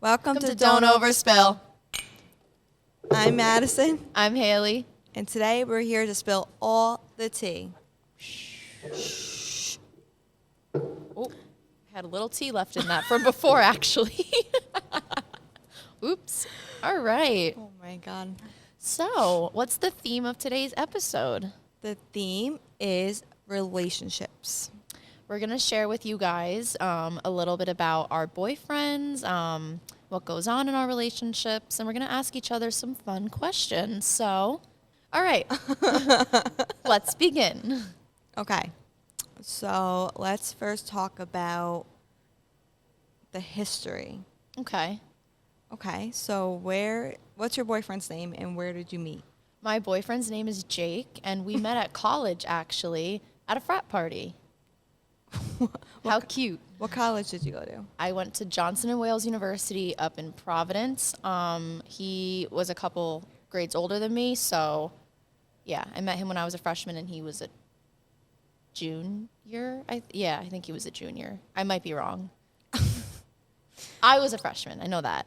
Welcome to Don't Overspill. I'm Madyson. I'm Haeleigh. And today we're here to spill all the tea. Oh, had a little tea left in that from before, actually. Oops. All right. Oh my God. So, what's the theme of today's episode? The theme is relationships. We're going to share with you guys a little bit about our boyfriends, what goes on in our relationships, and we're going to ask each other some fun questions. So, all right, let's begin. Okay. So let's first talk about the history. Okay. Okay. So what's your boyfriend's name and where did you meet? My boyfriend's name is Jake, and we met at college, actually, at a frat party. How cute. What college did you go to? I went to Johnson and Wales University up in Providence. He was a couple grades older than me, so yeah, I met him when I was a freshman and he was a junior. I think he was a junior. I might be wrong. I was a freshman. I know that.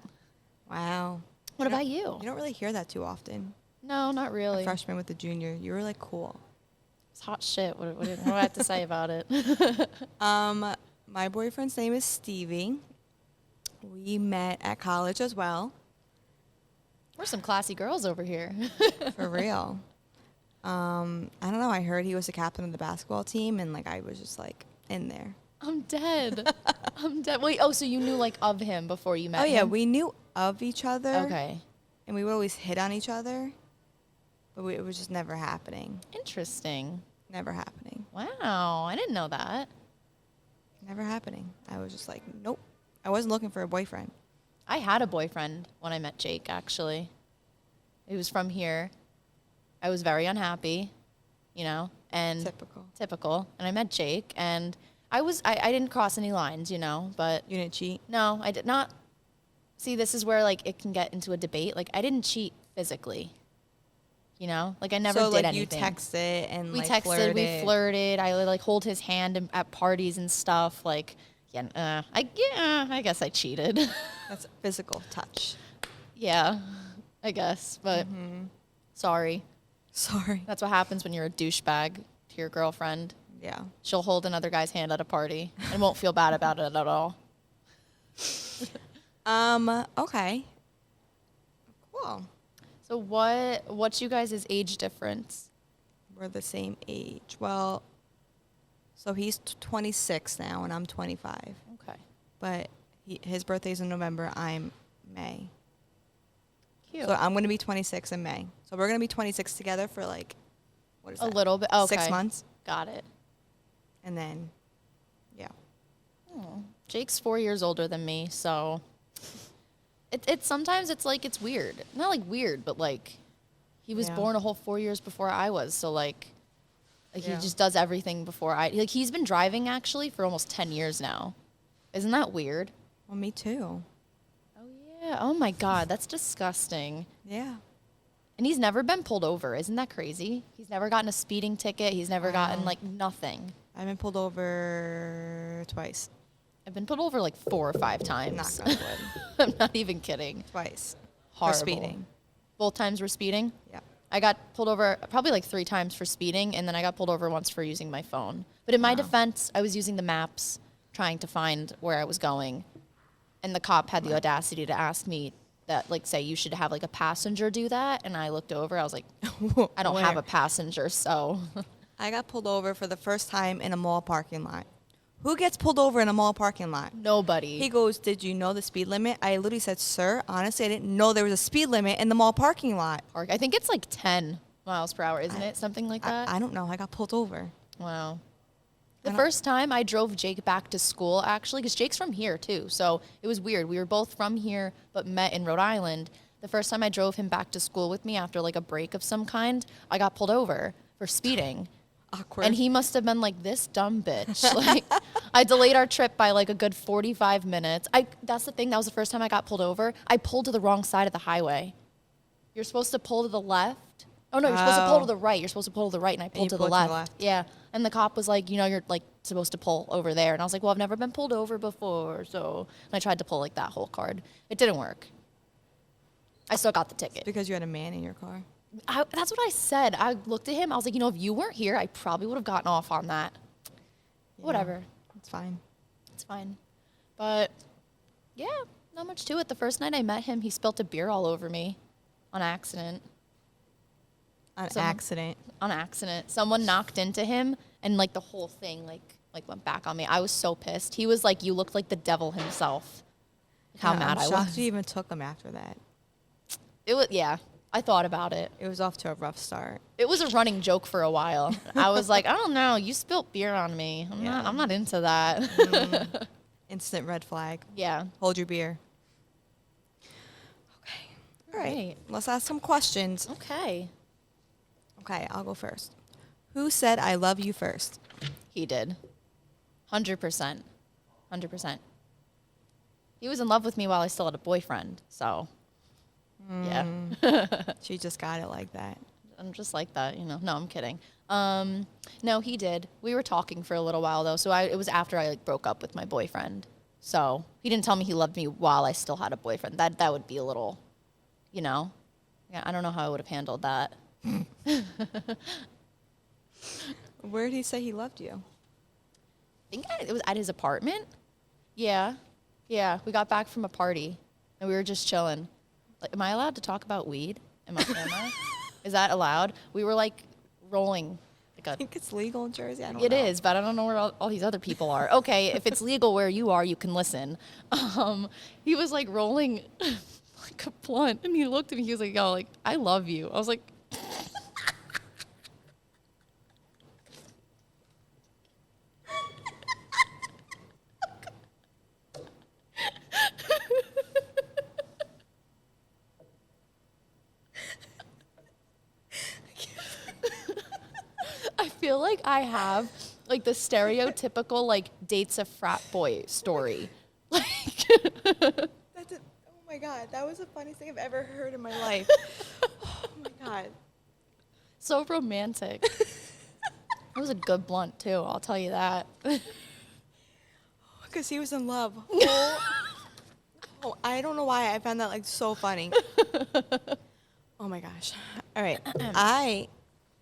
Wow. What about you? You don't really hear that too often. No, not really. A freshman with a junior. You were like cool. It's hot shit. What do I have to say about it? My boyfriend's name is Stevie. We met at college as well. We're some classy girls over here. For real. I don't know. I heard he was the captain of the basketball team, and like I was just like in there. I'm dead. I'm dead. Wait, oh, so you knew like of him before you met him? Oh yeah, we knew of each other. Okay. And we would always hit on each other, but it was just never happening. Interesting. Never happening. Wow, I didn't know that. Never happening. I was just like, nope. I wasn't looking for a boyfriend. I had a boyfriend when I met Jake, actually. He was from here. I was very unhappy, and typical. And I met Jake, and I didn't cross any lines, but You didn't cheat? no, I did not. See, this is where like it can get into a debate. Like I didn't cheat physically. Like I never did anything. You texted and we like texted, flirted. we flirted. I would like hold his hand at parties and stuff. Like, I guess I cheated. That's physical touch. Yeah, I guess, but sorry. That's what happens when you're a douchebag to your girlfriend. Yeah. She'll hold another guy's hand at a party and won't feel bad about it at all. Okay. Cool. So what's you guys' age difference? We're the same age. Well, so he's 26 now and I'm 25. Okay. But his birthday's in November. I'm May. Cute. So I'm going to be 26 in May. So we're going to be 26 together for like, what is that? A little bit. Okay. 6 months. Got it. And then, yeah. Oh, Jake's 4 years older than me, so sometimes it's like it's weird. Not like weird, but like he was born a whole 4 years before I was, so like he just does everything before he's been driving actually for almost 10 years now. Isn't that weird? Well, me too. Oh yeah. Oh my God, that's disgusting. Yeah. And he's never been pulled over. Isn't that crazy? He's never gotten a speeding ticket. He's never gotten like nothing. I've been pulled over twice. I've been pulled over like 4 or 5 times. Knock on wood. I'm not even kidding. Twice. Horrible. For speeding. Both times were speeding? Yeah. I got pulled over probably like 3 times for speeding, and then I got pulled over once for using my phone. But in my defense, I was using the maps trying to find where I was going. And the cop had the audacity to ask me that, like, say you should have like a passenger do that. And I looked over, I was like, I don't have a passenger, so. I got pulled over for the first time in a mall parking lot. Who gets pulled over in a mall parking lot? Nobody. He goes, did you know the speed limit? I literally said, sir, honestly, I didn't know there was a speed limit in the mall parking lot. I think it's like 10 miles per hour, isn't it? Something like that? I don't know. I got pulled over. Wow. The first time I drove Jake back to school, actually, because Jake's from here, too. So it was weird. We were both from here, but met in Rhode Island. The first time I drove him back to school with me after, like, a break of some kind, I got pulled over for speeding. Awkward. And he must have been like, this dumb bitch. Like, I delayed our trip by, like, a good 45 minutes. That's the thing. That was the first time I got pulled over. I pulled to the wrong side of the highway. You're supposed to pull to the left. Oh, no, you're supposed to pull to the right. You're supposed to pull to the right, and I pulled to the left. Yeah. And the cop was like, you're like supposed to pull over there. And I was like, well, I've never been pulled over before. So and I tried to pull like that whole card. It didn't work. I still got the ticket. Because you had a man in your car. That's what I said. I looked at him. I was like, if you weren't here, I probably would have gotten off on that. Yeah, Whatever. It's fine. It's fine. But yeah, not much to it. The first night I met him, he spilt a beer all over me on accident. On accident. Someone knocked into him and like the whole thing like went back on me. I was so pissed. He was like, you looked like the devil himself. How mad I was. I'm shocked you even took him after that. It was, yeah. I thought about it. It was off to a rough start. It was a running joke for a while. I was like, I don't know. You spilt beer on me. I'm not into that. Instant red flag. Yeah. Hold your beer. Okay. All right. Let's ask some questions. Okay. Okay, I'll go first. Who said I love you first? He did. 100%. 100%. He was in love with me while I still had a boyfriend, so yeah. She just got it like that. I'm just like that, No, I'm kidding. No, he did. We were talking for a little while though, so it was after I like broke up with my boyfriend. So he didn't tell me he loved me while I still had a boyfriend. That would be a little, Yeah, I don't know how I would have handled that. Where did he say he loved you? I think it was at his apartment. Yeah. We got back from a party and we were just chilling. Like, am I allowed to talk about weed in my camera? Is that allowed? We were like rolling. I think it's legal in Jersey. I don't know. It is, but I don't know where all these other people are. Okay, if it's legal where you are, you can listen. He was like rolling like a blunt, and he looked at me. He was like, "Yo, like I love you." I was like. I feel like I have like the stereotypical like dates a frat boy story. Like Oh my God, that was the funniest thing I've ever heard in my life. Oh my God. So romantic. It was a good blunt too, I'll tell you that. Because he was in love. I don't know why I found that like so funny. Oh my gosh. All right. I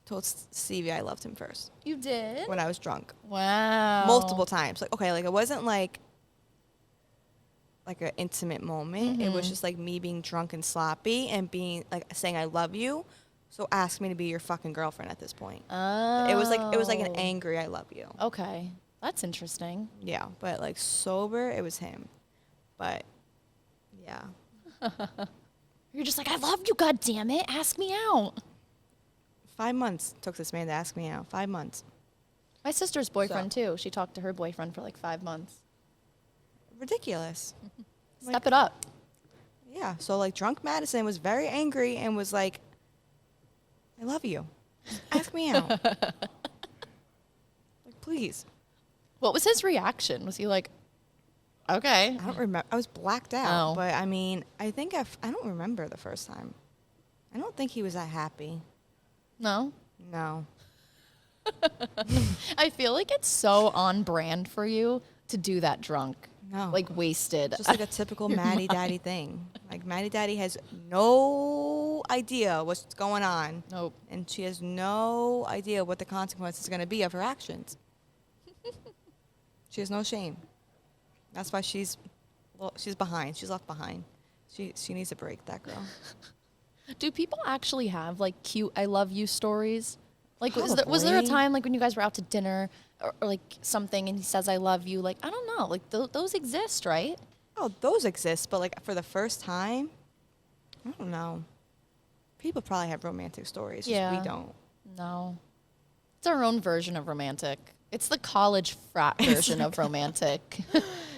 told Stevie I loved him first You did? when I was drunk. Wow. Multiple times. Like, okay, like it wasn't like an intimate moment. It was just like me being drunk and sloppy and being like saying I love you. So ask me to be your fucking girlfriend at this point. Oh. It was like an angry I love you. Okay. That's interesting. Yeah, but like sober, it was him. But yeah. You're just like, I love you, God damn it. Ask me out. 5 months took this man to ask me out. 5 months. My sister's boyfriend too. She talked to her boyfriend for like 5 months. Ridiculous. Step it up. Yeah. So like drunk Madyson was very angry and was like, I love you. Ask me out. Like, please. What was his reaction? Was he like, okay? I don't remember. I was blacked out. Oh. But I mean, I think I don't remember the first time. I don't think he was that happy. No? No. I feel like it's so on brand for you to do that drunk. No. Like wasted. Just like a typical Maddie Daddy thing. Like Maddie Daddy has no idea what's going on. Nope. And she has no idea what the consequences are going to be of her actions. She has no shame. That's why she's behind. She's left behind. She needs a break, that girl. Do people actually have like cute I love you stories? Like was there a Probably. time like when you guys were out to dinner or like something and he says I love you? Like I don't know. Like those exist, right? Oh, those exist, but like for the first time, I don't know. People probably have romantic stories. Yeah. Just we don't. No. It's our own version of romantic. It's the college frat version of romantic.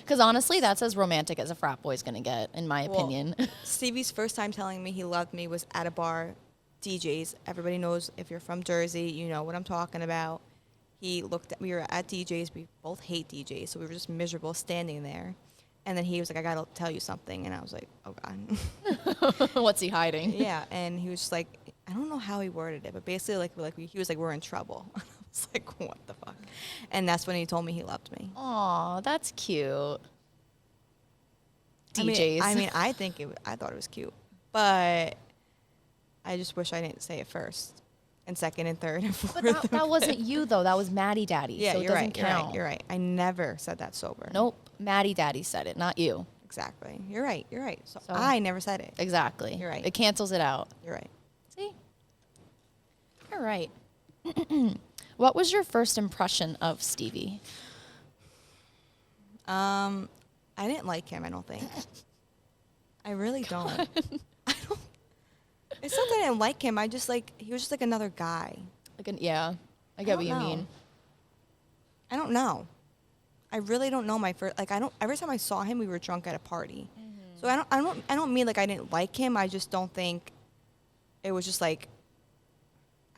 Because honestly, that's as romantic as a frat boy's going to get, in my opinion. Stevie's first time telling me he loved me was at a bar, DJ's. Everybody knows if you're from Jersey, you know what I'm talking about. We were at DJ's. We both hate DJ's, so we were just miserable standing there. And then he was like, I got to tell you something. And I was like, oh, God. What's he hiding? Yeah, and he was just like, I don't know how he worded it, but basically, like he was like, we're in trouble. I was like, what the fuck? And that's when he told me he loved me. Aw, that's cute. I mean, DJs. I thought it was cute, but I just wish I didn't say it first, and second, and third, and fourth. But that wasn't you though. That was Maddie Daddy. Yeah, so it you're doesn't right. count. You're right. I never said that sober. Nope. Maddie Daddy said it, not you. Exactly. You're right. You're right. So So- I never said it. Exactly. You're right. It cancels it out. You're right. See? All right. What was your first impression of Stevie? I didn't like him. I don't think. I really don't. I don't. It's not that I didn't like him. I just like he was just like another guy. Yeah, I get what you mean. I don't know. I really don't know my first. Like I don't. Every time I saw him, we were drunk at a party. Mm-hmm. So I don't mean like I didn't like him. I just don't think it was just like.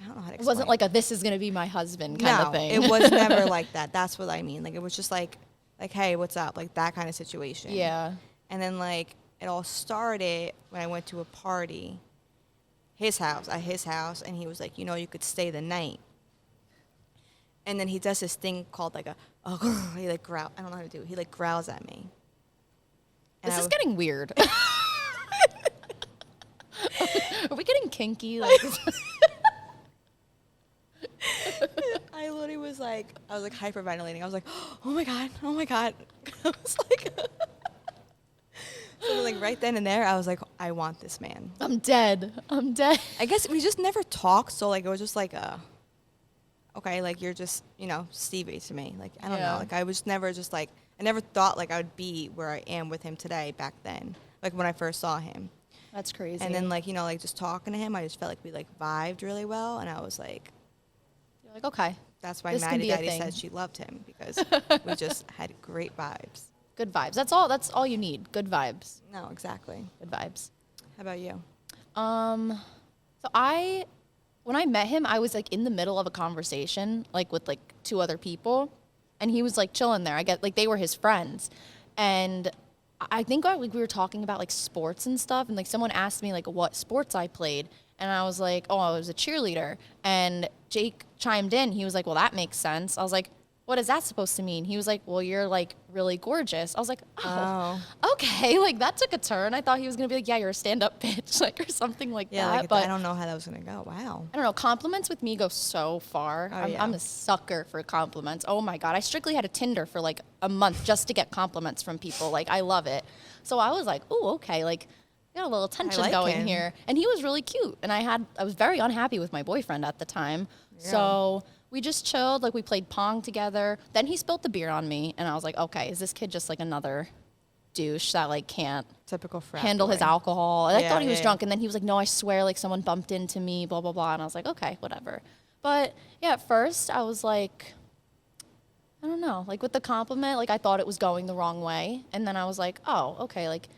I don't know how to It explain. wasn't like a "this is gonna be my husband" kind of thing. It was never like that. That's what I mean. Like it was just like, hey, what's up? Like that kind of situation. Yeah. And then like it all started when I went to a party, at his house, and he was like, you could stay the night. And then he does this thing called like he like growl. I don't know how to do it. He like growls at me. And This I is was- getting weird. Are we getting kinky? Like, I literally was like, hyperventilating. I was like, oh my God. I was like, so like right then and there, I was like, I want this man. I'm dead. I guess we just never talked, so like it was just like, okay, like you're just, Stevie to me. Like I don't Yeah. know, like I was never just like I never thought like I would be where I am with him today back then, like when I first saw him. That's crazy. And then like like just talking to him, I just felt like we like vibed really well, and I was like, you're like, okay, that's why This can Maddie be a Daddy thing. said she loved him because we just had great vibes. good vibes. That's all you need. Good vibes. No, exactly. Good vibes. How about you? So when I met him, I was like in the middle of a conversation, like with like two other people, and he was like chilling there. I get like they were his friends, and I think like we were talking about like sports and stuff, and like someone asked me like what sports I played, and I was like, oh, I was a cheerleader, and Jake chimed in. He was like, well, that makes sense. I was like, what is that supposed to mean? He was like, well, you're like really gorgeous. I was like, oh, okay. Like that took a turn. I thought he was going to be like, yeah, you're a stand-up bitch, like, or something like Yeah, that. like, But I don't know how that was gonna go. Wow. I don't know. Compliments with me go so far. Yeah. I'm a sucker for compliments. Oh my God. I strictly had a Tinder for like a month just to get compliments from people. Like, I love it. So I was like, oh, okay. Like, got a little tension like going him. here. And he was really cute. And I was very unhappy with my boyfriend at the time. Yeah. So we just chilled. Like, we played Pong together. Then he spilled the beer on me. And I was like, okay, is this kid just like another douche that like can't Typical frat handle his boy. alcohol? And I Yeah, thought he was yeah, drunk. And then he was like, no, I swear, like someone bumped into me, blah, blah, blah. And I was like, okay, whatever. But yeah, at first I was like, I don't know, like with the compliment, like I thought it was going the wrong way. And then I was like, oh, okay, like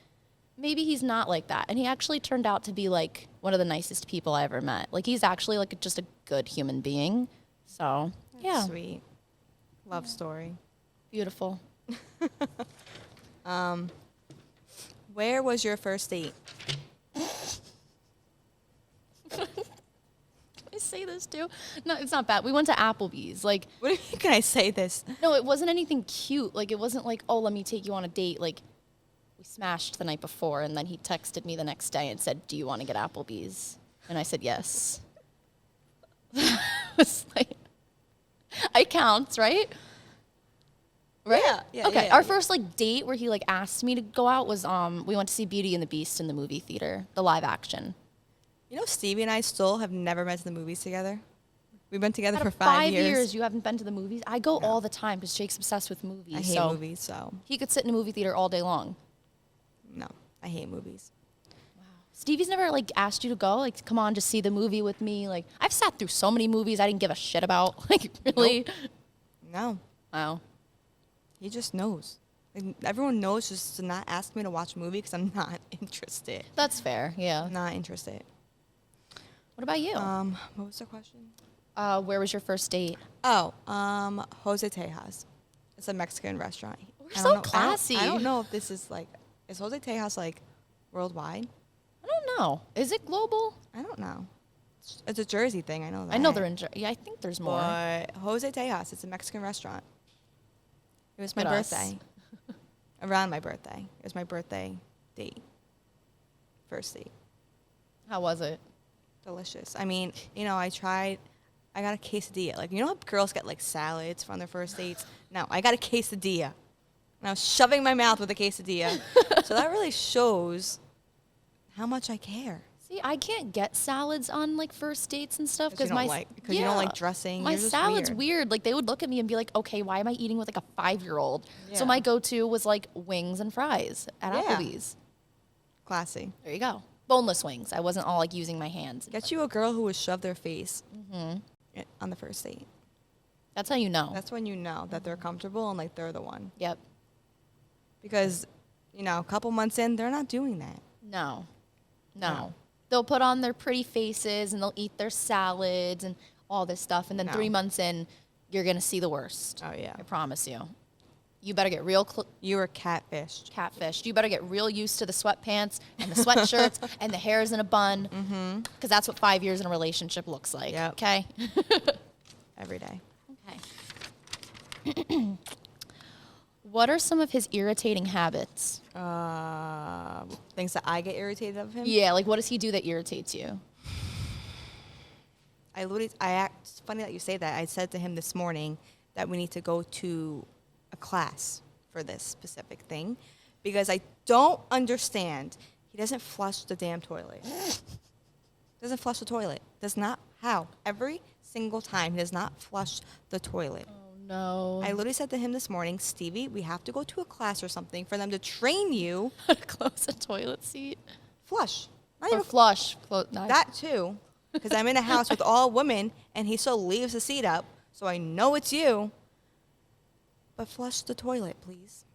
maybe he's not like that. And he actually turned out to be like one of the nicest people I ever met. Like he's actually like just a good human being. So yeah, Sweet. Love story. beautiful. Where was your first date? I say this too. No, it's not bad. We went to Applebee's. Like, What do you mean, can I say this? no, it wasn't anything cute. Like, it wasn't like, oh, let me take you on a date. Like, we smashed the night before, and then he texted me the next day and said, do you want to get Applebee's? And I said, yes. It's like, it counts, right? Right? Yeah, okay. yeah. Our first like date where he like asked me to go out was we went to see Beauty and the Beast in the movie theater, the live action. You know, Stevie and I still have never been to the movies together. We've been together Out for of 5 years. 5 years, you haven't been to the movies. I go all the time because Jake's obsessed with movies. I hate so movies, so he could sit in a movie theater all day long. no, I hate movies. Stevie's never like asked you to go, like, come on, just see the movie with me. Like, I've sat through so many movies I didn't give a shit about. Like, really? No, Wow. he just knows. Like, everyone knows just to not ask me to watch a movie because I'm not interested. That's fair. Yeah. I'm not interested. What about you? What was the question? Where was your first date? Oh, Jose Tejas. It's a Mexican restaurant. We're I don't so know- classy. I don't know if this is like, is Jose Tejas like worldwide? I don't know. Is it global? I don't know. It's a Jersey thing. I know that. I know they're in. Yeah, I think there's more. But Jose Tejas, it's a Mexican restaurant. It was my Look at us. birthday. Around my birthday. It was my birthday date. First date. How was it? Delicious. I mean, I got a quesadilla. Like, how girls get like salads from their first dates? No, I got a quesadilla. And I was shoving my mouth with a quesadilla. So that really shows how much I care. See, I can't get salads on like first dates and stuff Because you don't like dressing. My You're just salad's weird. Like they would look at me and be like, "Okay, why am I eating with like a 5-year-old?" So my go-to was like wings and fries at Applebee's. Classy. There you go. Boneless wings. I wasn't all like using my hands. Get you a girl who would shove their face on the first date. That's how you know. That's when you know that they're comfortable and like they're the one. Yep. Because, a couple months in, they're not doing that. No. No. They'll put on their pretty faces and they'll eat their salads and all this stuff. And then No. 3 months in, you're going to see the worst. Oh, yeah. I promise you. You better get real You were catfished. catfished. You better get real used to the sweatpants and the sweatshirts and the hairs in a bun. Because that's what 5 years in a relationship looks like. Yep. Okay? Every day. Okay. What are some of his irritating habits? Things that I get irritated of him. Yeah, like what does he do that irritates you? It's funny that you say that. I said to him this morning that we need to go to a class for this specific thing because I don't understand. He doesn't flush the damn toilet. Doesn't flush the toilet. Does not. How? Every single time he does not flush the toilet. Oh, no. I literally said to him this morning, Stevie, we have to go to a class or something for them to train you. How to close a toilet seat. Flush. Not Or even flush. that too. Because I'm in a house with all women and he still leaves the seat up. So I know it's you. But flush the toilet, please.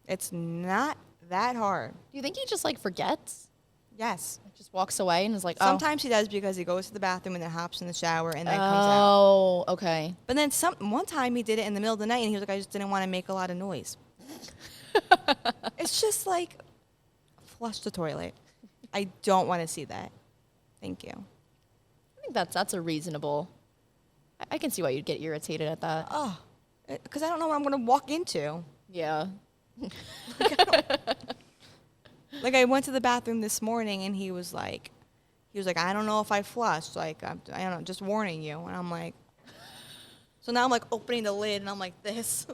It's not that hard. Do you think he just like forgets? Yes. Like, just walks away and is like, Sometimes he does because he goes to the bathroom and then hops in the shower and then comes out. Oh, okay. But then one time he did it in the middle of the night and he was like, I just didn't want to make a lot of noise. It's just like, flush the toilet. I don't want to see that. Thank you. I think that's a reasonable. I can see why you'd get irritated at that. Oh, because I don't know what I'm going to walk into. Yeah. Like I went to the bathroom this morning and he was like, I don't know if I flushed. Like, I don't know, just warning you. And I'm like, so now I'm like opening the lid and I'm like this.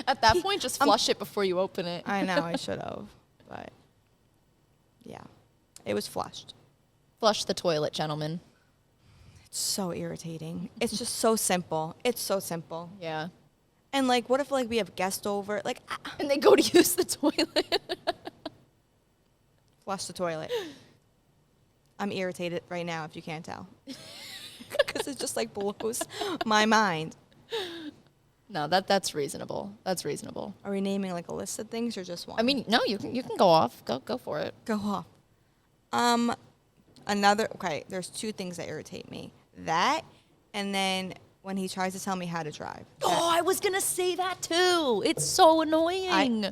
At that point, just flush it before you open it. I know I should have, but yeah, it was flushed. Flush the toilet, gentlemen. It's so irritating. It's just so simple. It's so simple. Yeah. And like, what if like we have guests over? Like, And they go to use the toilet. flush the toilet. I'm irritated right now, if you can't tell, because it just like blows my mind. No, that's reasonable. That's reasonable. Are we naming like a list of things or just one? I mean, no, you can go off. Go for it. Go off. There's two things that irritate me. That, and then when he tries to tell me how to drive. Oh, I was gonna say that too. It's so annoying. I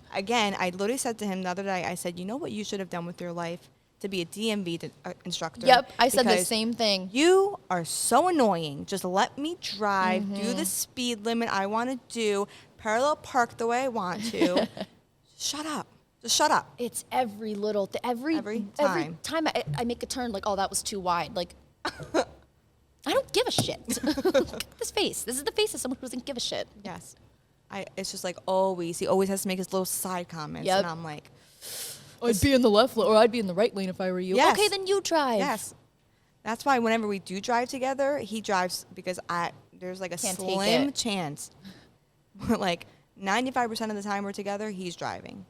literally said to him the other day, I said, you know what you should have done with your life? To be a DMV instructor. Yep, I said the because same thing. You are so annoying. Just let me drive, do the speed limit I want to do, parallel park the way I want to. Shut up. Just shut up. It's every little every time I make a turn, like, oh, that was too wide. Like, I don't give a shit. Look at this face. This is the face of someone who doesn't give a shit. Yes. It's just like always. He always has to make his little side comments. Yep. And I'm like, I'd be in the left lane, or I'd be in the right lane if I were you. Yes. Okay, then you drive. yes. That's why whenever we do drive together, he drives because there's like a Can't take slim it. chance. Like 95% of the time we're together, he's driving.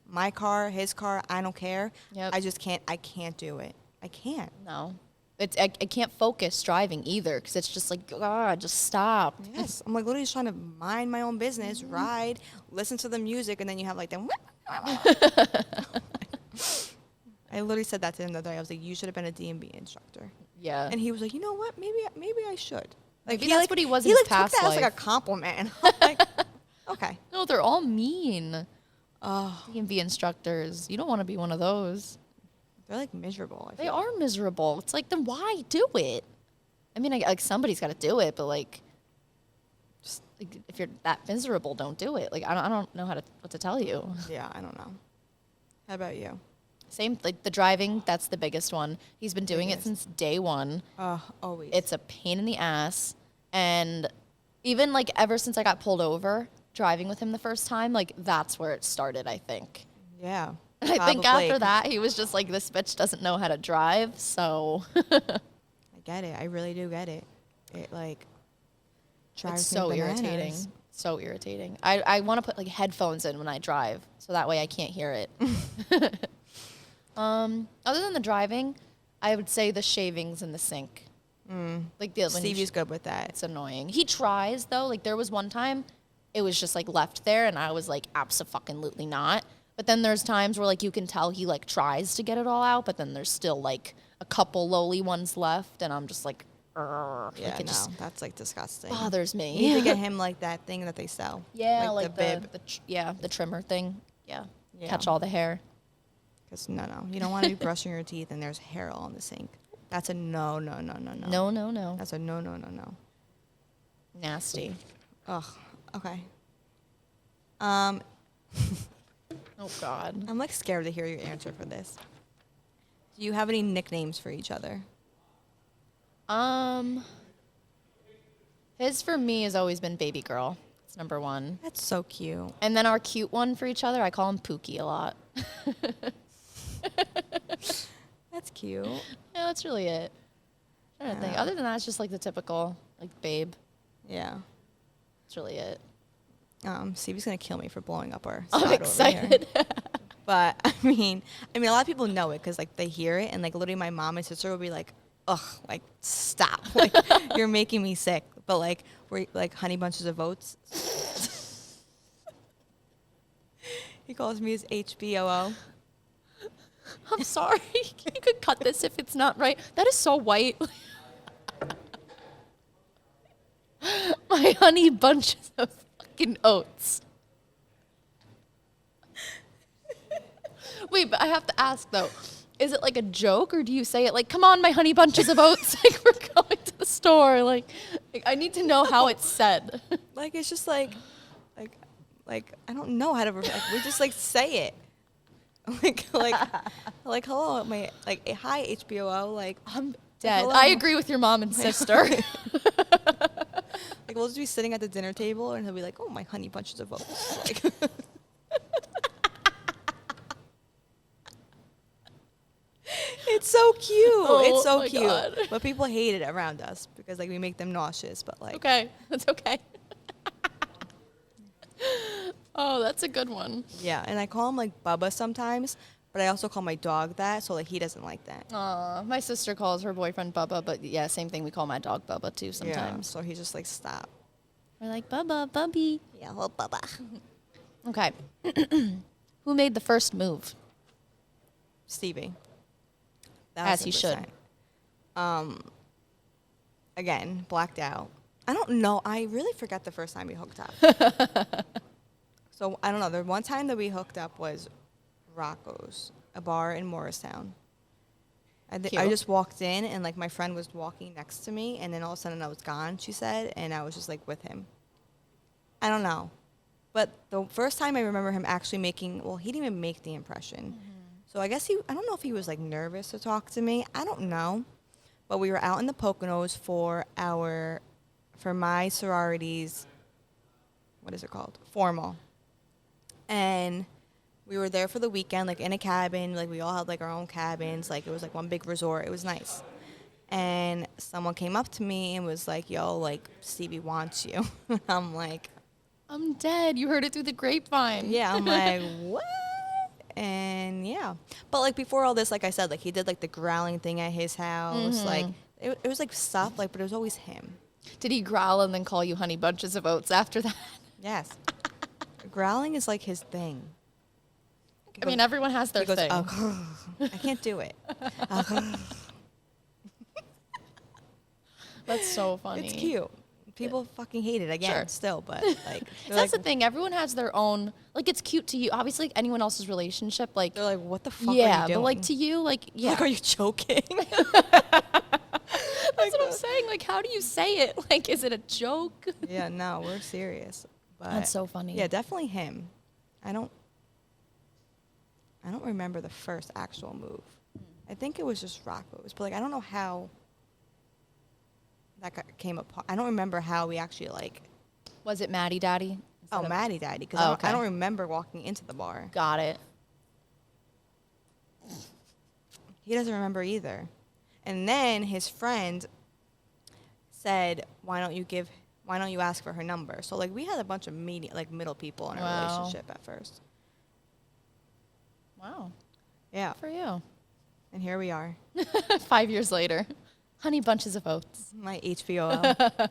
My car, his car, I don't care. Yep. I can't do it. I can't. No. I can't focus driving either because it's just like, God, just stop. Yes. I'm like literally just trying to mind my own business, ride, listen to the music, and then you have like them. I literally said that to him the other day. I was like, you should have been a DMV instructor. Yeah. And he was like, you know what? Maybe I should. Like, Maybe that's what he was in he his like past took that as like life. a compliment. I'm like, okay. No, they're all mean. Oh, DMV instructors. You don't want to be one of those. they're like miserable. I They feel. are miserable. It's like, then why do it? I mean, like somebody's got to do it, but like, just like, if you're that miserable, don't do it. Like, I don't know what to tell you. Yeah, I don't know. How about you? Same, like the driving, that's the biggest one. He's been doing it Biggest. since day one. Always. It's a pain in the ass. And even like ever since I got pulled over driving with him the first time, like that's where it started, I think. Yeah. And I think Probably. after that, he was just like, this bitch doesn't know how to drive. So I get it. I really do get it. It like drives it's me so bananas. irritating. So irritating. I want to put like headphones in when I drive so that way I can't hear it. Other than the driving, I would say the shavings in the sink. Like the when Stevie's good with that. it's annoying. He tries though. Like there was one time it was just like left there and I was like abso-fucking-lutely not. But then there's times where like you can tell he like tries to get it all out, but then there's still like a couple lowly ones left and I'm just like, Yeah, like it no, just that's like disgusting. bothers You me. need to get him like that thing that they sell. Yeah, like the bib. the trimmer thing. Yeah. Yeah. Catch all the hair. Because no, you don't want to be brushing your teeth and there's hair all in the sink. That's a no. No. That's a no. Nasty. Ugh. Okay. Oh God. I'm like scared to hear your answer for this. Do you have any nicknames for each other? His for me has always been baby girl. It's number one. That's so cute. And then our cute one for each other, I call him Pookie a lot. That's cute. Yeah, that's really it. I'm trying to think. Yeah. Other than that, it's just like the typical, like babe. Yeah. That's really it. Stevie's gonna kill me for blowing up our. I'm spot over here. excited. But I mean, a lot of people know it because like they hear it, and like literally my mom and sister will be like, "Ugh, like stop, like you're making me sick." But like we're like honey bunches of oats. He calls me his HBOO. I'm sorry. You could cut this if it's not right. That is so white. My honey bunches of fucking oats. Wait, but I have to ask though. Is it like a joke or do you say it like, come on, my honey bunches of oats? Like we're going to the store. Like I need to know how it's said. Like it's just like I don't know how to. Like, we just like say it. like hello, my like hi HBOO. Like I'm dead. hello. I agree with your mom and sister. Like we'll just be sitting at the dinner table and he'll be like, "Oh, my honey bunches of oats." Like, it's so cute. It's so my cute. God. But people hate it around us because like we make them nauseous. But like, Okay, that's okay. Oh, that's a good one. yeah, and I call him like Bubba sometimes, but I also call my dog that, so like he doesn't like that. Aw, my sister calls her boyfriend Bubba, but yeah, same thing. We call my dog Bubba too Yeah, sometimes. so he's just like, stop. We're like, Bubba, Bubby. Yeah, well, Bubba. Okay. Who made the first move? Stevie. As he should. 100%. Again, blacked out. I don't know. I really forgot the first time we hooked up. So I don't know. The one time that we hooked up was Rocco's, a bar in Morristown. I Cute. just walked in and like my friend was walking next to me, and then all of a sudden I was gone. She said, and I was just like with him. I don't know, but the first time I remember him actually making. Well, he didn't even make the impression. So I guess I don't know if he was like nervous to talk to me. I don't know. But we were out in the Poconos for my sorority's, what is it called? Formal. And we were there for the weekend, like in a cabin. Like we all had like our own cabins. Like it was like one big resort. It was nice. And someone came up to me and was like, "Yo, like Stevie wants you." I'm like, I'm dead. You heard it through the grapevine. yeah. I'm like, what? And yeah, but like before all this, like I said, like he did like the growling thing at his house. Like it was like stuff, like, but it was always him. Did he growl and then call you honey bunches of oats after that? Yes, growling is like his thing. I mean, everyone has their He goes, thing. I can't do it. That's so funny. It's cute. People fucking hate it again, Sure. still, but like That's the thing. Everyone has their own. Like, it's cute to you. Obviously, like, anyone else's relationship, like, they're like, what the fuck are yeah, you doing? but like to you, like, yeah. Like, are you joking? Like, That's what I'm saying. Like, how do you say it? Like, is it a joke? Yeah, no, we're serious. But That's so funny. Yeah, definitely him. I don't remember the first actual move. I think it was just Rocco's, but like I don't know how that came upon. I don't remember how we actually like. Was it Maddie Daddy? Oh, Maddie Daddy, because I don't remember walking into the bar. Got it. He doesn't remember either. And then his friend said, "Why don't you ask for her number?" So like we had a bunch of middle people in our relationship at first. Wow. Yeah. Good for you. And here we are. 5 years later. Honey bunches of oats. My HBOL.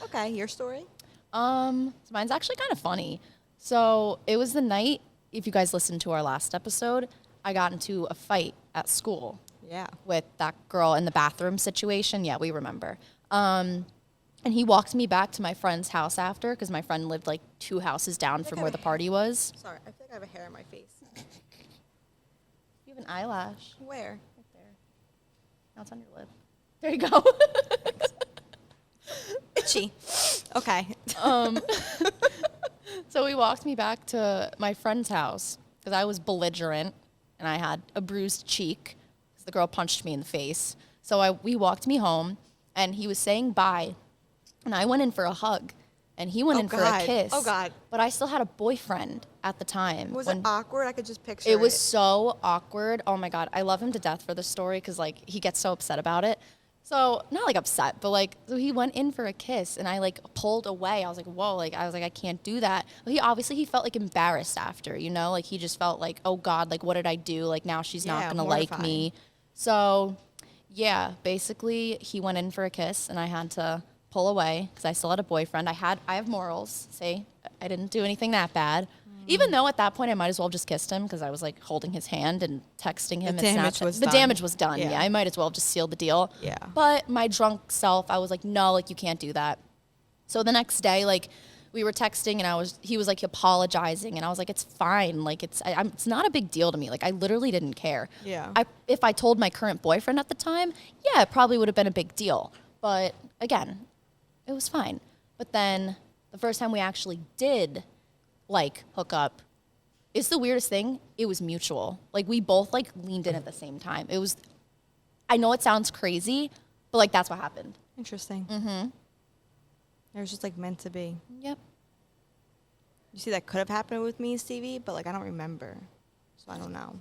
Okay, your story? So mine's actually kind of funny. So it was the night, if you guys listened to our last episode, I got into a fight at school. Yeah. With that girl in the bathroom situation. Yeah, we remember. And he walked me back to my friend's house after, because my friend lived like 2 houses down from where the party was. Sorry, I feel like I have a hair in my face. You have an eyelash. Where? Right there. Now it's on your lip. There you go. Itchy. Okay. So he walked me back to my friend's house because I was belligerent and I had a bruised cheek because the girl punched me in the face. So he walked me home and he was saying bye. And I went in for a hug and he went in for a kiss. Oh, God. But I still had a boyfriend at the time. Was it awkward? I could just picture It was so awkward. Oh, my God. I love him to death for this story because, like, he gets so upset about it. So, not, like, upset, but, like, so he went in for a kiss, and I, like, pulled away. I was like, whoa. Like, I can't do that. But he felt, like, embarrassed after, you know? Like, he just felt like, oh, God, like, what did I do? Like, now she's not going to like me. So, yeah, basically, he went in for a kiss, and I had to pull away because I still had a boyfriend. I have morals. See, I didn't do anything that bad. Even though at that point I might as well have just kissed him because I was like holding his hand and texting him. The damage was done. Yeah, I might as well have just sealed the deal. Yeah. But my drunk self, I was like, no, like you can't do that. So the next day, like we were texting and he was like apologizing and I was like, it's fine. Like it's not a big deal to me. Like I literally didn't care. Yeah. If I told my current boyfriend at the time, yeah, it probably would have been a big deal. But again, it was fine. But then the first time we actually did like hook up, it's the weirdest thing. It was mutual. Like we both like leaned in at the same time. I know it sounds crazy, but like that's what happened. Interesting. Mm-hmm. It was just like meant to be. Yep. You see, that could have happened with me and Stevie, but like I don't remember, so I don't know.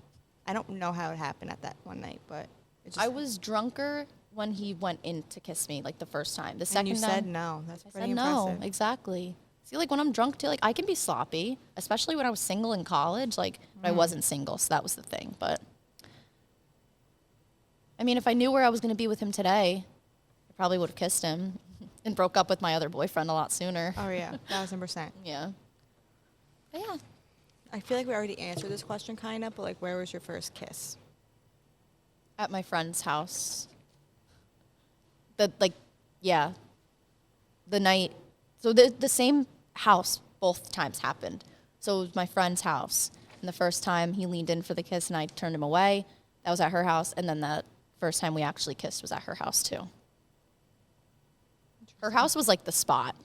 I don't know how it happened at that one night, but it just I was drunker when he went in to kiss me, like the first time. The second and you time, said no. That's pretty I said impressive. no, exactly. See, like when I'm drunk too, like I can be sloppy, especially when I was single in college. Like but I wasn't single, so that was the thing. But I mean, if I knew where I was going to be with him today, I probably would have kissed him and broke up with my other boyfriend a lot sooner. Oh yeah, 1,000%. Yeah. But yeah. I feel like we already answered this question kind of, but like, where was your first kiss? At my friend's house. The night. So the same house both times happened. So it was my friend's house. And the first time he leaned in for the kiss and I turned him away. That was at her house. And then the first time we actually kissed was at her house too. Her house was like the spot.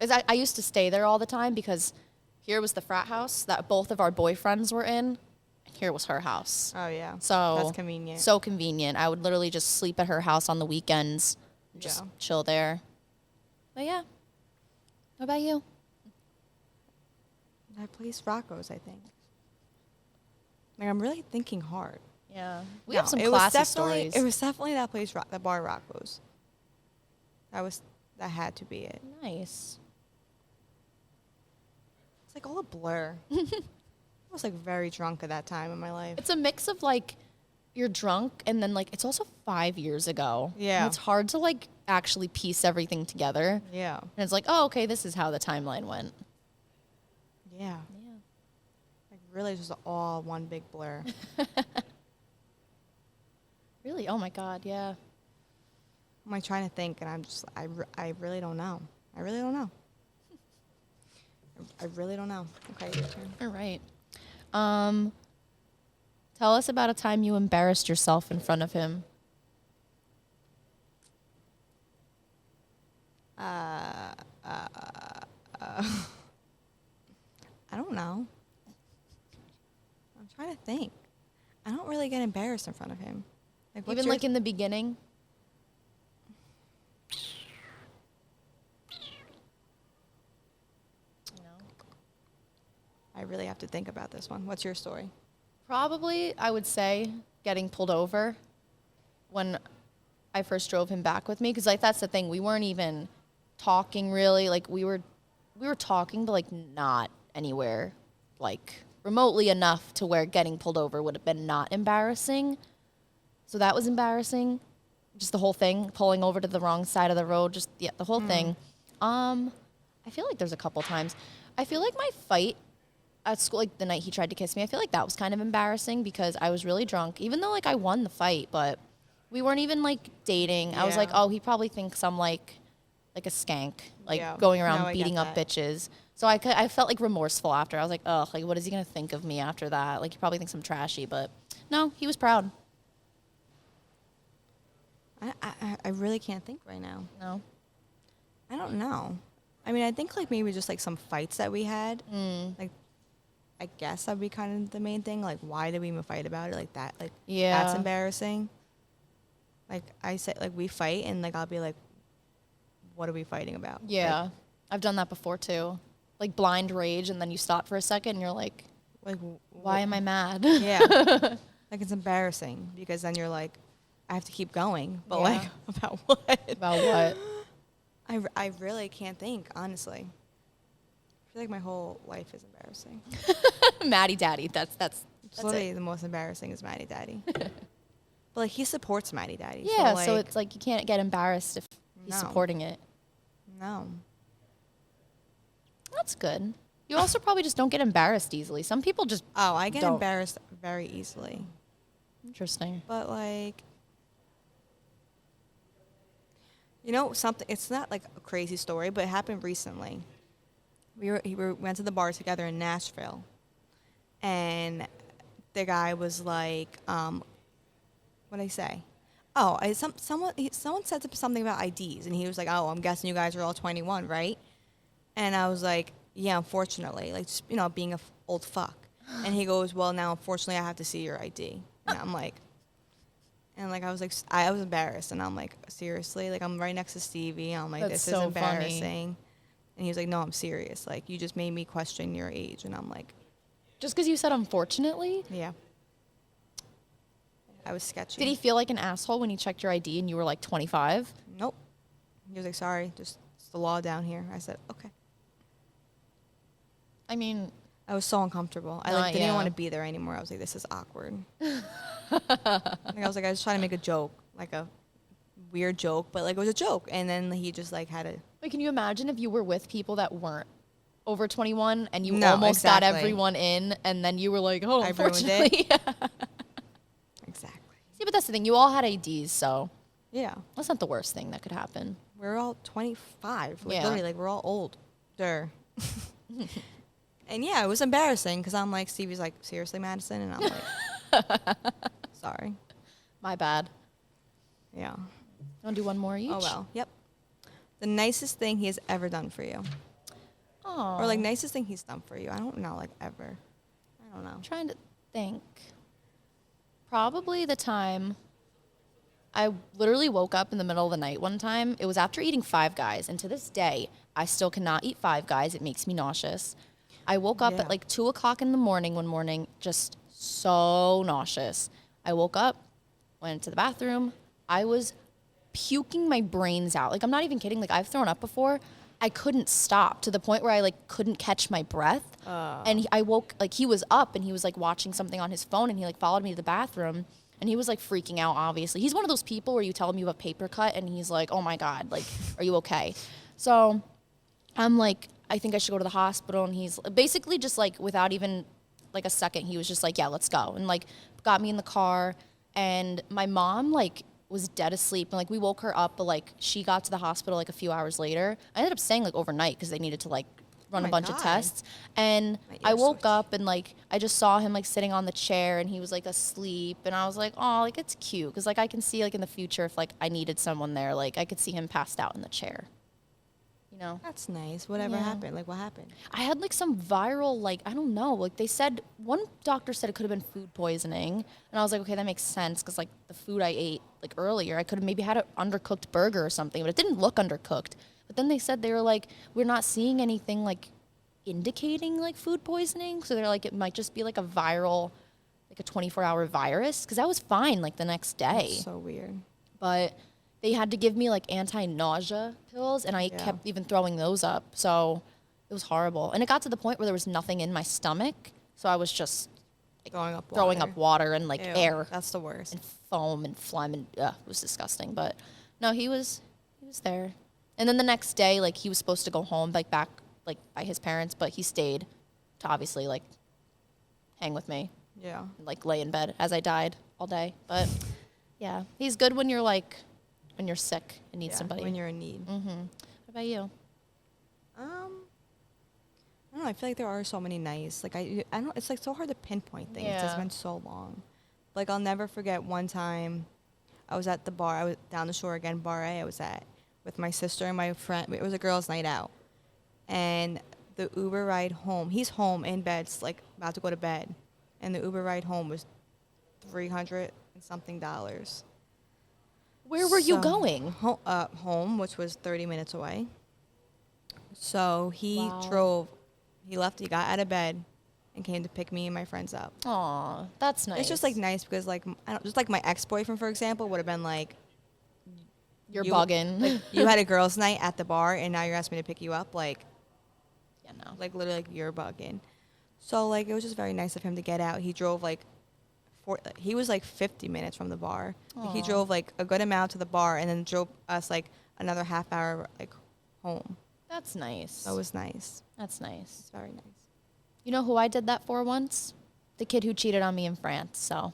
I used to stay there all the time because here was the frat house that both of our boyfriends were in. And here was her house. Oh yeah. So that's convenient. So convenient. I would literally just sleep at her house on the weekends, just chill there. But yeah. What about you? That place Rocco's, I think. Like I'm really thinking hard. Yeah. We have some classy stories. It was definitely that place, the bar Rocco's. That had to be it. Nice. It's like all a blur. I was like very drunk at that time in my life. It's a mix of like you're drunk and then like it's also 5 years ago. Yeah. And it's hard to like actually piece everything together. Yeah. And it's like, oh, okay, this is how the timeline went. Yeah. Yeah. Like really just all one big blur. Really? Oh my God, yeah. I'm like trying to think and I really don't know. I really don't know. I really don't know. Okay, your turn. All right. Tell us about a time you embarrassed yourself in front of him. I don't know. I'm trying to think. I don't really get embarrassed in front of him. Like, Even like in the beginning. I really have to think about this one. What's your story? Probably, I would say, getting pulled over when I first drove him back with me, because like that's the thing, we weren't even talking really. Like we were talking, but like not anywhere like remotely enough to where getting pulled over would have been not embarrassing. So that was embarrassing. Just the whole thing, pulling over to the wrong side of the road, just the whole thing. I feel like there's a couple times. I feel like my fight at school, like the night he tried to kiss me, I feel like that was kind of embarrassing because I was really drunk, even though like I won the fight, but we weren't even like dating. I was like, oh, he probably thinks I'm like a skank, like going around beating up bitches. So I felt like remorseful after. I was like, ugh, like what is he gonna think of me after that? Like he probably thinks I'm trashy, but no, he was proud. I really can't think right now. No. I don't know. I mean, I think like maybe just like some fights that we had. Like, I guess that'd be kind of the main thing. Like, why did we even fight about it? Like that. Like, that's embarrassing. Like I said, like we fight and like I'll be like, what are we fighting about? Yeah, Like, I've done that before too. Like blind rage, and then you stop for a second, and you're like, why am I mad? Yeah. Like it's embarrassing because then you're like, I have to keep going. But like, about what? About what? I really can't think, honestly. I feel like my whole life is embarrassing. Maddie Daddy. That's Literally the most embarrassing is Maddie Daddy. But like he supports Maddie Daddy. Yeah, so, so it's like you can't get embarrassed if he's supporting it. No. That's good. You also probably just don't get embarrassed easily. Some people just I get don't. embarrassed very easily. Interesting. But like, you know something, it's not like a crazy story, but it happened recently. We went to the bar together in Nashville, and the guy was like, what did I say? Oh, someone said something about IDs, and he was like, oh, I'm guessing you guys are all 21, right? And I was like, yeah, unfortunately, like just, being a old fuck. And he goes, well, now unfortunately I have to see your ID. And I'm like, I was like, I was embarrassed, and I'm like, seriously, like I'm right next to Stevie. I'm like, That's this so is embarrassing. funny. And he was like, no, I'm serious. Like you just made me question your age, and I'm like, Just because you said unfortunately? yeah. I was sketchy. Did he feel like an asshole when he checked your ID and you were like 25? Nope. He was like, sorry, just it's the law down here. I said, okay. I mean, I was so uncomfortable. I didn't even want to be there anymore. I was like, this is awkward. I was just trying to make a joke, like a weird joke, but like it was a joke. And then he just like had a. Wait, can you imagine if you were with people that weren't over 21 and you almost got everyone in, and then you were like, oh, unfortunately. Exactly. See, but that's the thing. You all had IDs, so yeah, that's not the worst thing that could happen. We're all 25. Like, yeah. Literally, like we're all older. And yeah, it was embarrassing because I'm like, Stevie's like, seriously, Madyson? And I'm like, sorry. My bad. Yeah. Want to do one more each? Oh, well. Yep. The nicest thing he has ever done for you. Oh. Or like nicest thing he's done for you. I don't know, like ever. I don't know. I'm trying to think. Probably the time I literally woke up in the middle of the night one time. It was after eating Five Guys. And to this day, I still cannot eat Five Guys. It makes me nauseous. I woke up at like 2 o'clock in the morning one morning, just so nauseous. I woke up, went to the bathroom. I was puking my brains out. Like, I'm not even kidding. Like, I've thrown up before. I couldn't stop to the point where I like couldn't catch my breath. And I woke, like he was up and he was like watching something on his phone, and he like followed me to the bathroom, and he was like freaking out, obviously. He's one of those people where you tell him you have a paper cut and he's like, oh my God, like, are you okay? So I'm like, I think I should go to the hospital. And he's basically just like, without even like a second, he was just like, yeah, let's go. And like got me in the car, and my mom like was dead asleep, and like we woke her up, but like she got to the hospital like a few hours later. I ended up staying like overnight because they needed to like run a bunch of tests. And I woke up and like I just saw him like sitting on the chair, and he was like asleep, and I was like, oh, like it's cute because like I can see like in the future if like I needed someone there, like I could see him passed out in the chair. you know. That's nice. Whatever Yeah. happened? Like, what happened? I had like some viral, like, I don't know, like they said, one doctor said it could have been food poisoning. And I was like, okay, that makes sense because like the food I ate like earlier, I could have maybe had an undercooked burger or something, but it didn't look undercooked. But then they said they were like, we're not seeing anything like indicating like food poisoning. So they're like, it might just be like a viral, like a 24-hour virus because I was fine like the next day. That's so weird. But they had to give me like anti-nausea pills and I kept even throwing those up. So it was horrible. And it got to the point where there was nothing in my stomach. So I was just throwing up water and like Ew, air That's the worst. and foam and phlegm and it was disgusting. But no, he was there. And then the next day, like he was supposed to go home, like back like by his parents, but he stayed to obviously like hang with me Yeah. and like lay in bed as I died all day. But yeah, he's good when you're like when you're sick and need somebody. When you're in need. What about you? I don't know. I feel like there are so many nice. Like I don't. It's like so hard to pinpoint things. It's Yeah. been so long. Like I'll never forget one time, I was at the bar. I was down the shore again, Bar A. I was at with my sister and my friend. It was a girls' night out, and the Uber ride home. He's home in bed, like about to go to bed, and the Uber ride home was $300 and something. Where were you So, going? Home, which was 30 minutes away. So he Wow. drove. He left. He got out of bed, and came to pick me and my friends up. Aw, that's nice. It's just like nice because like I don't, just like my ex-boyfriend, for example, would have been like, you're you- bugging. like you had a girls' night at the bar and now you're asking me to pick you up, like yeah, no. literally like you're bugging. So like it was just very nice of him to get out. He drove like he was like 50 minutes from the bar. Like, he Aw. drove like a good amount to the bar and then drove us like another half hour like home. That's nice. So it was nice. That's nice. It's very nice. You know who I did that for once? The kid who cheated on me in France. So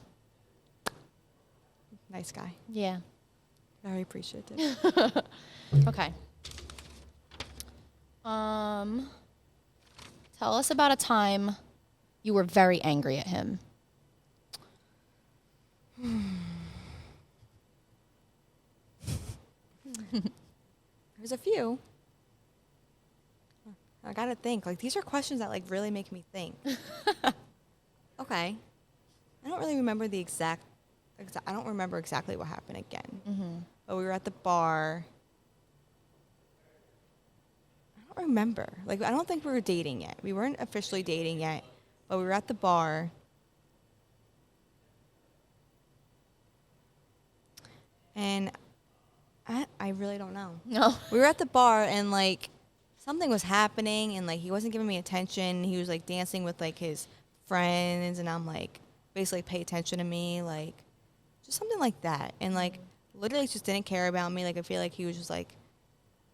Nice guy. yeah. Very appreciative. Okay. Tell us about a time you were very angry at him. There's a few. I gotta think. Like these are questions that like really make me think. Okay. I don't really remember the exact. I don't remember exactly what happened again. But we were at the bar. I don't remember. Like I don't think we were dating yet. We weren't officially dating yet, but we were at the bar. And I really don't know. No. We were at the bar and like something was happening and like he wasn't giving me attention. He was like dancing with like his friends and I'm like basically pay attention to me, like just something like that. And like literally just didn't care about me. Like I feel like he was just like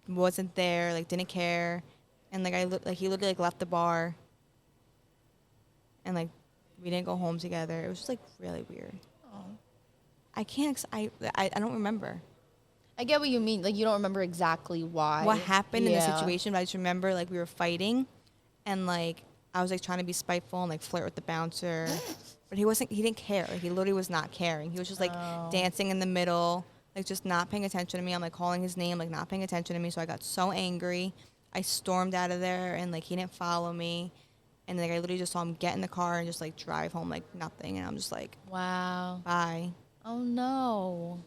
wasn't there, like didn't care. And like he literally like left the bar and like we didn't go home together. It was just like really weird. Oh. I can't I don't remember I get what you mean. Like you don't remember exactly why. what happened in the Yeah. situation, but I just remember like we were fighting and like I was like trying to be spiteful and like flirt with the bouncer. But he didn't care. Like he literally was not caring. He was just like dancing in the middle, like just not paying attention to me. I'm like calling his name, like not paying attention to me. So I got so angry. I stormed out of there and like he didn't follow me. And like I literally just saw him get in the car and just like drive home like nothing. And I'm just like, Wow. bye. Oh no.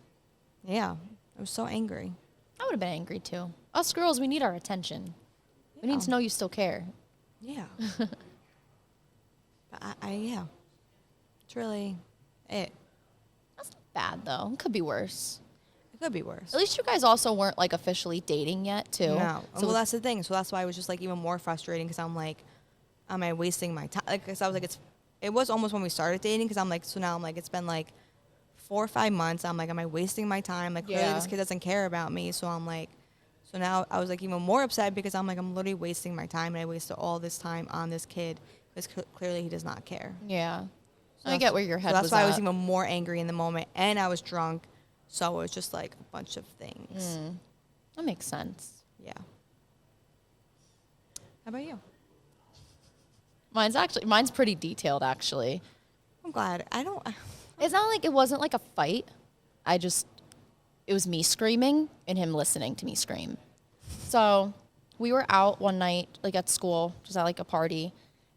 Yeah. I was so angry. I would have been angry too. Us girls, we need our attention. We need Yeah. to know you still care. Yeah. But yeah. It's really it. That's not bad though. It could be worse. It could be worse. At least you guys also weren't like officially dating yet too. No. So Well, that's the thing. So that's why it was just like even more frustrating because I'm like, am I wasting my time? Like, 'cause I was like, it was almost when we started dating because I'm like, so now I'm like, it's been like 4 or 5 months. I'm like, am I wasting my time? Like, clearly Yeah. this kid doesn't care about me. So I'm like, so now I was like even more upset because I'm like, I'm literally wasting my time and I wasted all this time on this kid because clearly he does not care. yeah. So I get where your head so that's was why at. I was even more angry in the moment and I was drunk. So it was just like a bunch of things. That makes sense. Yeah. How about you? Mine's pretty detailed actually. I'm glad. It's not like it wasn't like a fight. It was me screaming and him listening to me scream. So we were out one night, like at school, just at like a party.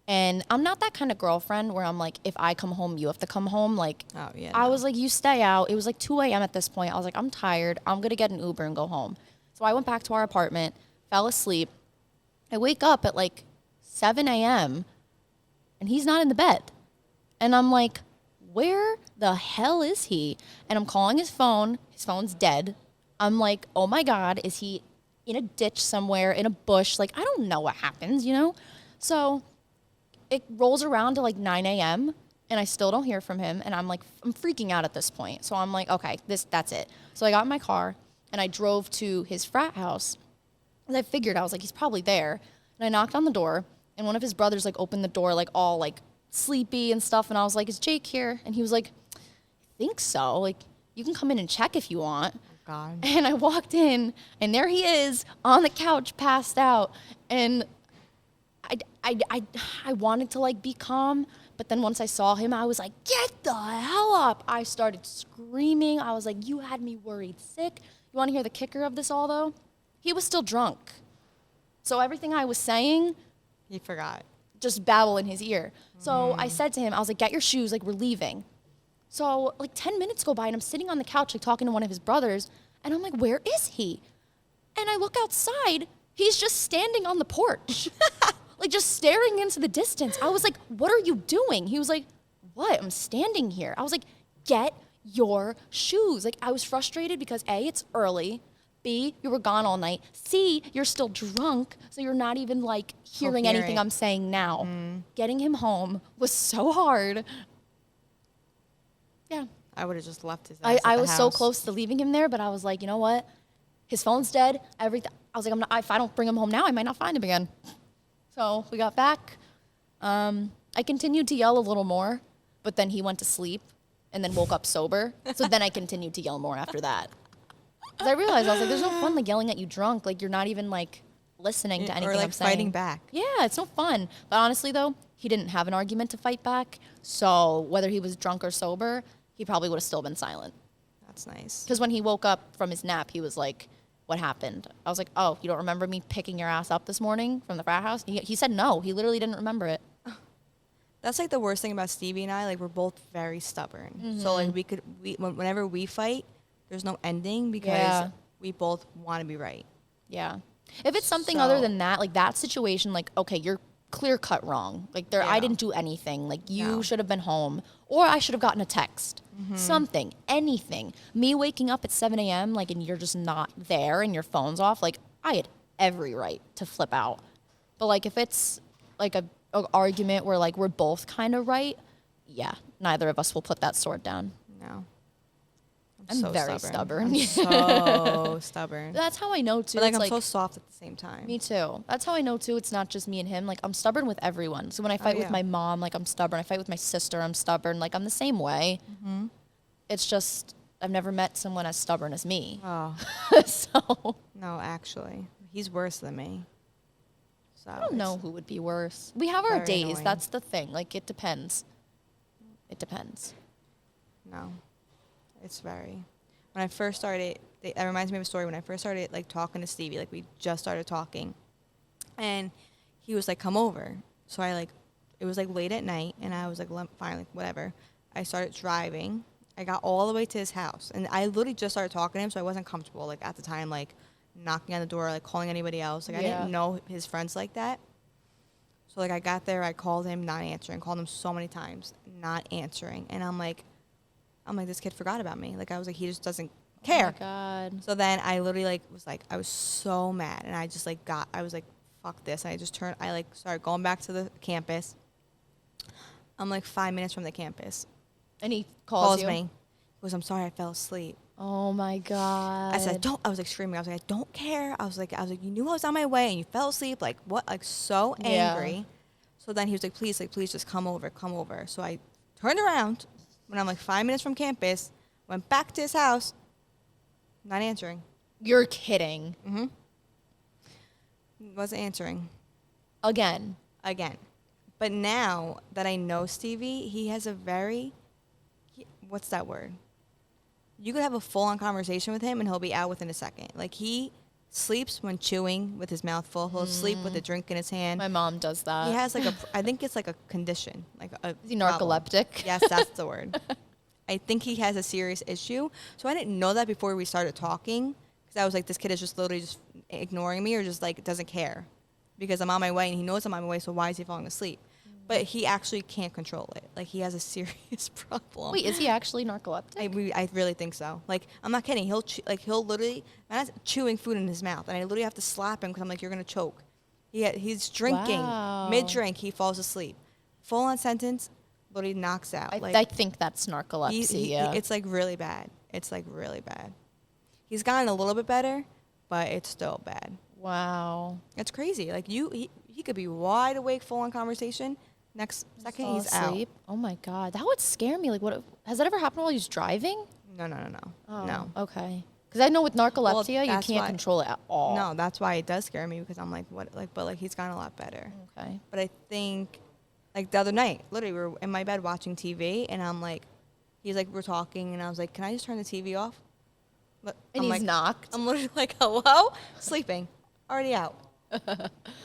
And I'm not that kind of girlfriend where I'm like, if I come home, you have to come home. Like, Oh, yeah, I no. was like, you stay out. It was like 2 a.m. at this point. I was like, I'm tired. I'm going to get an Uber and go home. So I went back to our apartment, fell asleep. I wake up at like 7 a.m. and he's not in the bed. And I'm like, where the hell is he? And I'm calling his phone. His phone's dead. I'm like, oh my God, is he in a ditch somewhere, in a bush? Like, I don't know what happens, you know? So it rolls around to like 9 a.m. and I still don't hear from him. And I'm like, I'm freaking out at this point. So I'm like, okay, that's it. So I got in my car and I drove to his frat house. And I figured, I was like, he's probably there. And I knocked on the door and one of his brothers like opened the door, like all like sleepy and stuff. And I was like, is Jake here? And he was like, I think so. Like, you can come in and check if you want. God. And I walked in, and there he is on the couch, passed out. And I wanted to like be calm, but then once I saw him, I was like, get the hell up. I started screaming. I was like, you had me worried sick. You want to hear the kicker of this all, though? He was still drunk. So everything I was saying, He forgot. just babble in his ear. So I said to him, I was like, get your shoes, like, we're leaving. So like 10 minutes go by and I'm sitting on the couch like talking to one of his brothers and I'm like, where is he? And I look outside, he's just standing on the porch, like just staring into the distance. I was like, what are you doing? He was like, what? I'm standing here. I was like, get your shoes. Like I was frustrated because A, it's early. B, you were gone all night. C, you're still drunk, so you're not even like hearing anything I'm saying now. Getting him home was so hard. Yeah. I would have just left his ass I at the was so house. close to leaving him there, but I was like, you know what? His phone's dead. Everything. I was like, if I don't bring him home now, I might not find him again. So we got back. I continued to yell a little more, but then he went to sleep and then woke up sober. So then I continued to yell more after that. Because I realized, I was like, there's no fun like yelling at you drunk. Like you're not even like listening to anything or like I'm saying. fighting back. Yeah, it's no fun. But honestly, though, he didn't have an argument to fight back. So whether he was drunk or sober, he probably would have still been silent. That's nice. Because when he woke up from his nap, he was like, what happened? I was like, oh, you don't remember me picking your ass up this morning from the frat house? He said no. He literally didn't remember it. That's like the worst thing about Stevie and I. Like we're both very stubborn. So like whenever we fight, there's no ending because we both want to be right. Yeah. If it's something other than that, like that situation, like, okay, you're clear cut wrong. Like I didn't do anything. Like you should have been home or I should have gotten a text. Something, anything. Me waking up at 7 a.m. like, and you're just not there and your phone's off. Like I had every right to flip out. But like, if it's like a argument where like we're both kind of right, yeah, neither of us will put that sword down. No. I'm so very stubborn. I'm so stubborn. That's how I know too. But like It's I'm so soft at the same time. Me too. That's how I know too. It's not just me and him. Like I'm stubborn with everyone. So when I fight with my mom, like I'm stubborn. I fight with my sister, I'm stubborn. Like I'm the same way. It's just I've never met someone as stubborn as me. Oh. So No, actually. He's worse than me. So I don't know who would be worse. We have our very days. annoying. That's the thing. Like it depends. It depends. No. It's very. When I first started, that reminds me of a story. When I first started like talking to Stevie, like we just started talking, and he was like, "Come over." So I like, it was like late at night, and I was like, "Fine, like whatever." I started driving. I got all the way to his house, and I literally just started talking to him, so I wasn't comfortable like at the time, like knocking on the door, like calling anybody else. Like I didn't know his friends like that. So like I got there, I called him, not answering. Called him so many times, not answering, and I'm like, this kid forgot about me. Like, I was like, he just doesn't care. Oh my God. So then I literally, like, was like, I was so mad. And I just, like, I was like, fuck this. And I just started going back to the campus. I'm, like, 5 minutes from the campus. And he calls you? Me. He goes, I'm sorry, I fell asleep. Oh, my God. I said, I was, like, screaming. I was like, I don't care. I was like, you knew I was on my way and you fell asleep. Like, what? Like, so angry. Yeah. So then he was like, please just come over. So I turned around. When I'm like 5 minutes from campus, went back to his house, not answering. You're kidding. Wasn't answering. Again. But now that I know Stevie, he has a what's that word? You could have a full-on conversation with him and he'll be out within a second. Like he sleeps when chewing with his mouth full. He'll sleep with a drink in his hand. My mom does that. He has like I think it's like a condition, like a Is he problem. narcoleptic? Yes, that's the word. I think he has a serious issue. So I didn't know that before we started talking, because I was like, this kid is just literally just ignoring me or just like doesn't care, because I'm on my way and he knows I'm on my way. So why is he falling asleep? But he actually can't control it. Like, he has a serious problem. Wait, is he actually narcoleptic? I really think so. Like, I'm not kidding. He'll literally, man, that's chewing food in his mouth, and I literally have to slap him because I'm like, you're gonna choke. He's drinking. Wow. Mid-drink, he falls asleep. Full on sentence, literally knocks out. I think that's narcolepsy. Yeah. It's like really bad. It's like really bad. He's gotten a little bit better, but it's still bad. Wow. It's crazy. Like, he could be wide awake, full on conversation. Next second, Fall he's asleep. Oh my God, that would scare me. Like, what has that ever happened while he's driving? out. No. Okay. Because I know with narcolepsia, you that's can't why- control it at all. No, that's why it does scare me, because I'm like, what? Like, but like, he's gotten a lot better. Okay. But I think, like, the other night, literally, we were in my bed watching TV, and I'm like, he's like, we're talking, and I was like, can I just turn the TV off? But And I'm he's like, knocked. I'm literally like, hello? Sleeping. Already out. We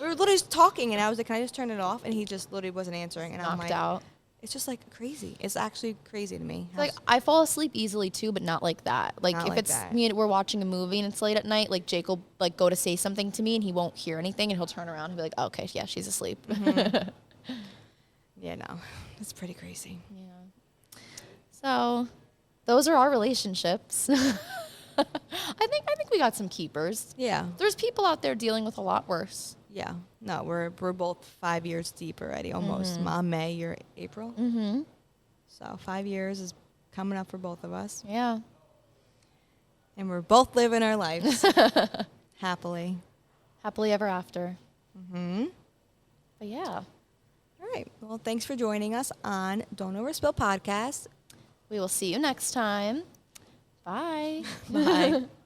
were literally just talking, and I was like, can I just turn it off? And he just literally wasn't answering. And I'm Knocked like, out. it's just like crazy. It's actually crazy to me. Like, I fall asleep easily too, but not like that. Like, Not if like it's that. me and we're watching a movie and it's late at night, like Jake will like go to say something to me and he won't hear anything, and he'll turn around and be like, oh, okay, yeah, she's asleep. Yeah, no. It's pretty crazy. Yeah. So, those are our relationships. I think we got some keepers. Yeah. There's people out there dealing with a lot worse. Yeah. No, we're both 5 years deep already, almost. May, you're April. Mm-hmm. So 5 years is coming up for both of us. Yeah. And we're both living our lives happily. Happily ever after. Mm-hmm. But yeah, All right. Well, thanks for joining us on Don't Overspill podcast. we will see you next time. Bye. Bye.